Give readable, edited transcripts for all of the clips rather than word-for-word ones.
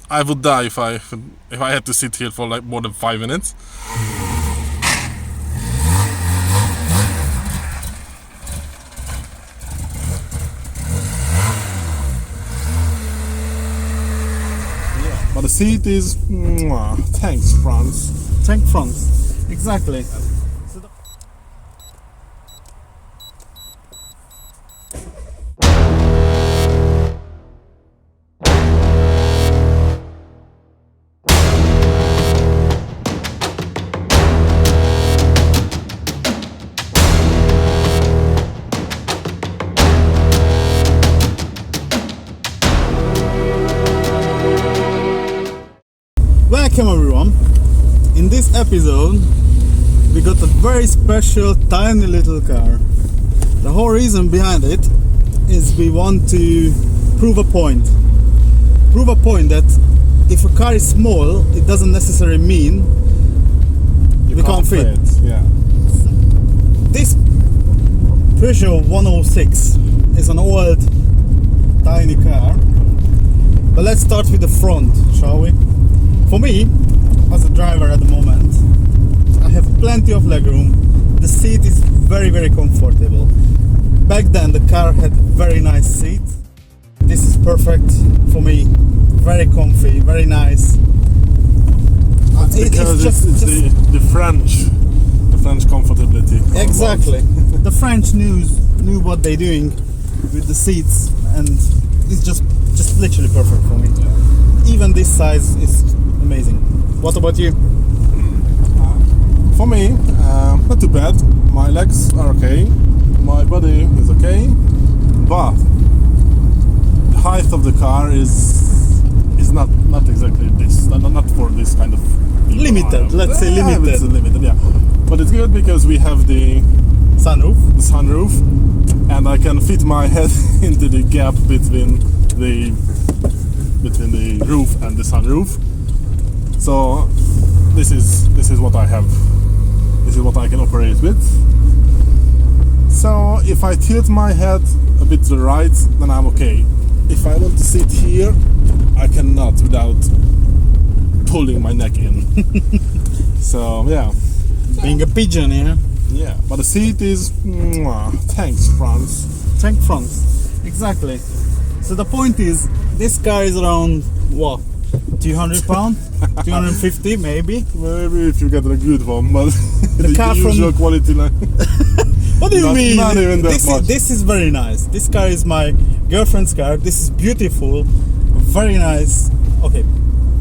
I would die if I had to sit here for like more than 5 minutes. Yeah, but the seat is thanks France. Thank France. Exactly. Welcome everyone. In this episode we got a very special tiny little car. The whole reason behind it is we want to prove a point that if a car is small, it doesn't necessarily mean we can't fit. Yeah. This Peugeot 106 is an old tiny car, but let's start with the front, shall we? For me, as a driver at the moment, I have plenty of legroom. The seat is very, very comfortable. Back then the car had very nice seats. This is perfect for me. Very comfy, very nice. Because it's the French comfortability. Exactly. The French knew what they're doing with the seats, and it's just literally perfect for me. Even this size is amazing. What about you? For me, not too bad. My legs are okay. My body is okay. But the height of the car is not exactly this. Not for this kind of limited. Let's say limited. It's limited, yeah. But it's good because we have the sunroof, and I can fit my head into the gap between the roof and the sunroof. So this is what I have. This is what I can operate with. So if I tilt my head a bit to the right, then I'm okay. If I want to sit here, I cannot without pulling my neck in. So yeah. Being a pigeon, yeah? Yeah, but the seat is thanks France. Thank France. Exactly. So the point is, this car is around what? 200 pounds? 250 maybe? Maybe if you get a good one, but the car usual from quality line. What do you mean? Not even that much. This is very nice. This car is my girlfriend's car. This is beautiful, very nice. Okay,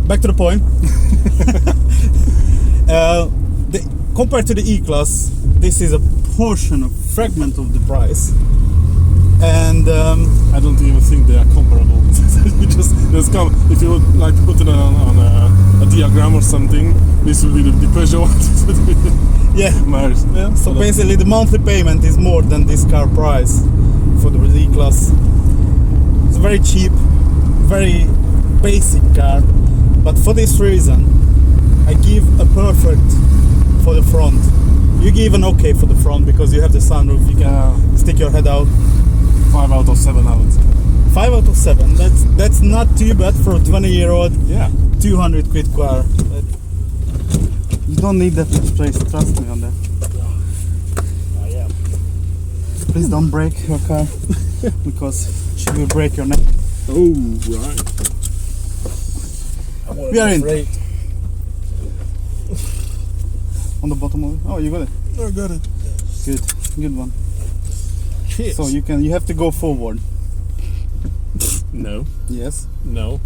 back to the point. Compared to the E-Class, this is a portion, a fragment of the price. And I don't even think they are comparable. You just come, if you would like to put it on a diagram or something, this will be the Peugeot. yeah. So basically the monthly payment is more than this car price for the E-Class. It's very cheap, very basic car, but for this reason I give a perfect for the front. You give an okay for the front because you have the sunroof, you can stick your head out. 5 out of 7 I would say. 5 out of 7. That's not too bad for a 20-year-old. Yeah. 200 quid car. You don't need that much place, trust me on that. Yeah. Please don't break your car because she will break your neck. Oh, right. We are in. On the bottom of it. Oh, you got it. I got it. Good one. Cheers. So you have to go forward. No. Yes. No.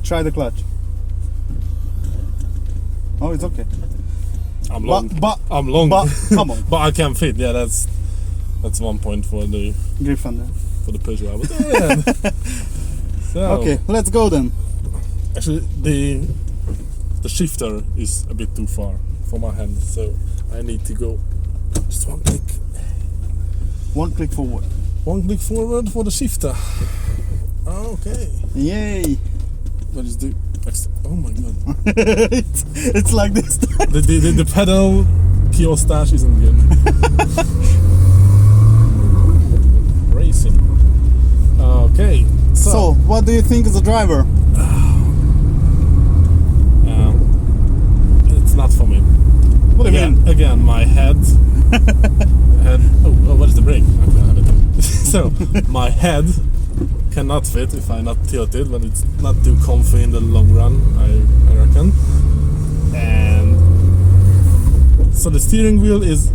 Try the clutch. Oh, it's okay. I'm long. But come on. But I can fit. Yeah, that's 1 point for the Griffin there. For the Peugeot. I would say. So, okay, let's go then. Actually, the shifter is a bit too far for my hand, so I need to go just 1 click. 1 click forward. 1 click forward for the shifter. Okay. Yay! What is the? Oh my god! it's like this. the pedal kiosk stash isn't good. Racing. Okay. So, what do you think as a driver? not for me. What do you mean? Again, my head. Oh, what is the brake? I don't have it. So my head cannot fit if I not tilt it, but it's not too comfy in the long run, I reckon. And so the steering wheel is.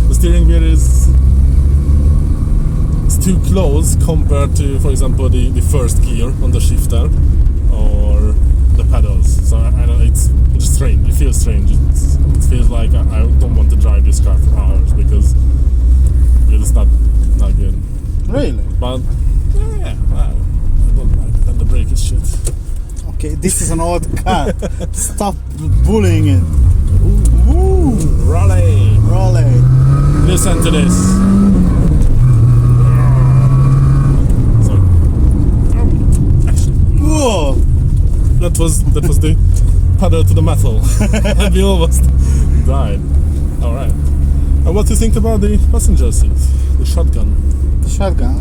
The steering wheel is too close compared to, for example, the first gear on the shifter or the pedals. So I know it's strange. It feels strange. It feels like I don't want to drive this car for hours because it's not good. Really? But yeah, I don't like it. And the brake is shit. Okay, this is an old car. Stop bullying it. Ooh, Raleigh. Raleigh. Listen to this. Sorry. Whoa! That was the pedal to the metal, and we almost died. All right. And what do you think about the passenger seat, the shotgun? The shotgun.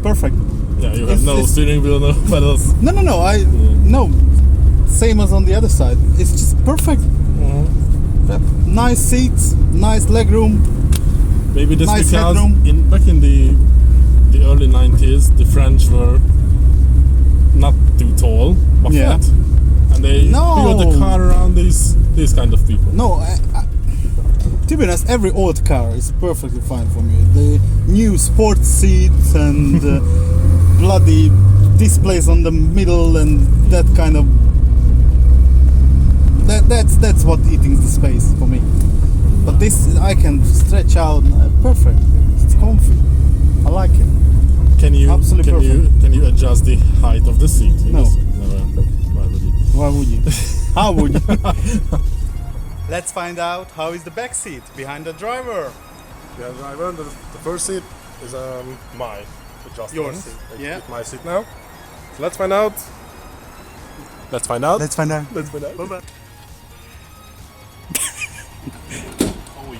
Perfect. Yeah, you have no steering wheel, no pedals. No. No. Same as on the other side. It's just perfect. Nice seats, nice legroom. Maybe this nice because headroom. back in the early 90s, the French were not too tall, but flat, and they built the car around these kind of people. No, to be honest, every old car is perfectly fine for me. The new sports seats and bloody displays on the middle and that kind of. That's what eating the space for me. But this I can stretch out perfect. It's comfy. I like it. Can you Absolutely can you adjust the height of the seat? No. Why would you? Why would you? How would you? Let's find out how is the back seat behind the driver. Yeah, driver. The first seat is my adjustment. Your seat. Yeah. It's my seat now. So let's find out. Let's find out. Let's find out. Let's find out. Bye-bye. Oh yeah.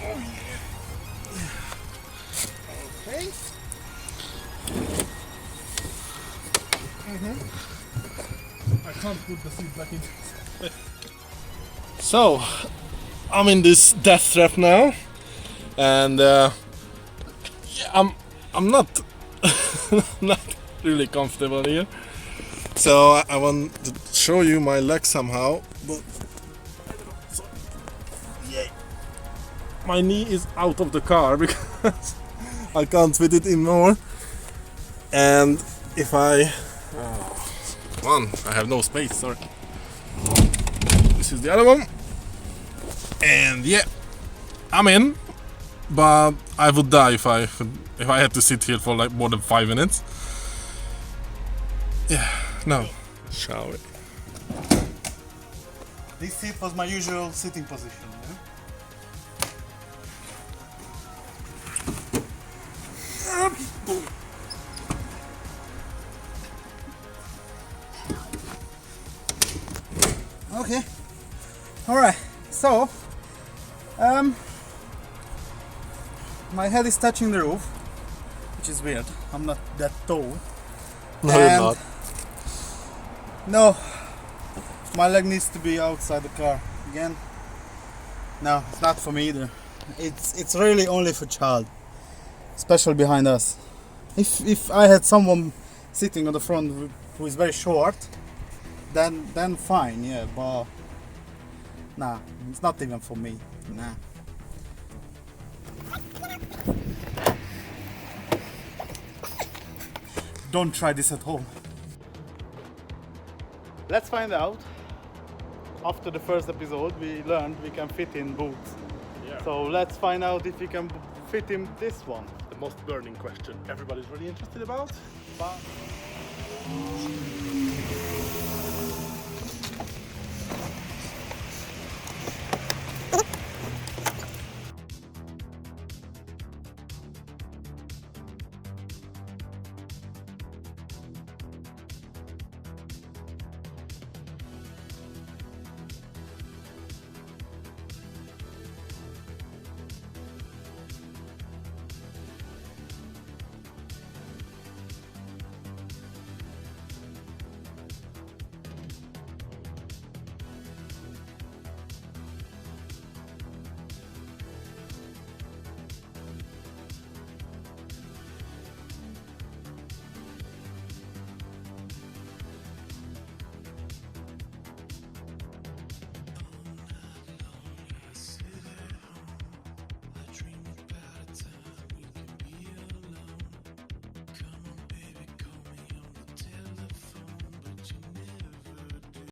Oh yeah. Okay. I can't put the seat back in. So, I'm in this death trap now, and yeah, I'm not not really comfortable here. So I want to show you my leg somehow, but yeah, my knee is out of the car because I can't fit it in more. And if I I have no space. Sorry. This is the other one, and yeah, I'm in, but I would die if I had to sit here for like more than 5 minutes. Yeah. No, shall we? This seat was my usual sitting position. Yeah? Okay. All right. So, my head is touching the roof, which is weird. I'm not that tall. No, you're not. No, my leg needs to be outside the car again. No, it's not for me either. It's really only for child, especially behind us. If I had someone sitting on the front who is very short, then fine, yeah. But nah, it's not even for me. Nah. Don't try this at home. Let's find out. After the first episode, we learned we can fit in boots. Yeah. So let's find out if we can fit in this one. The most burning question everybody's really interested about. But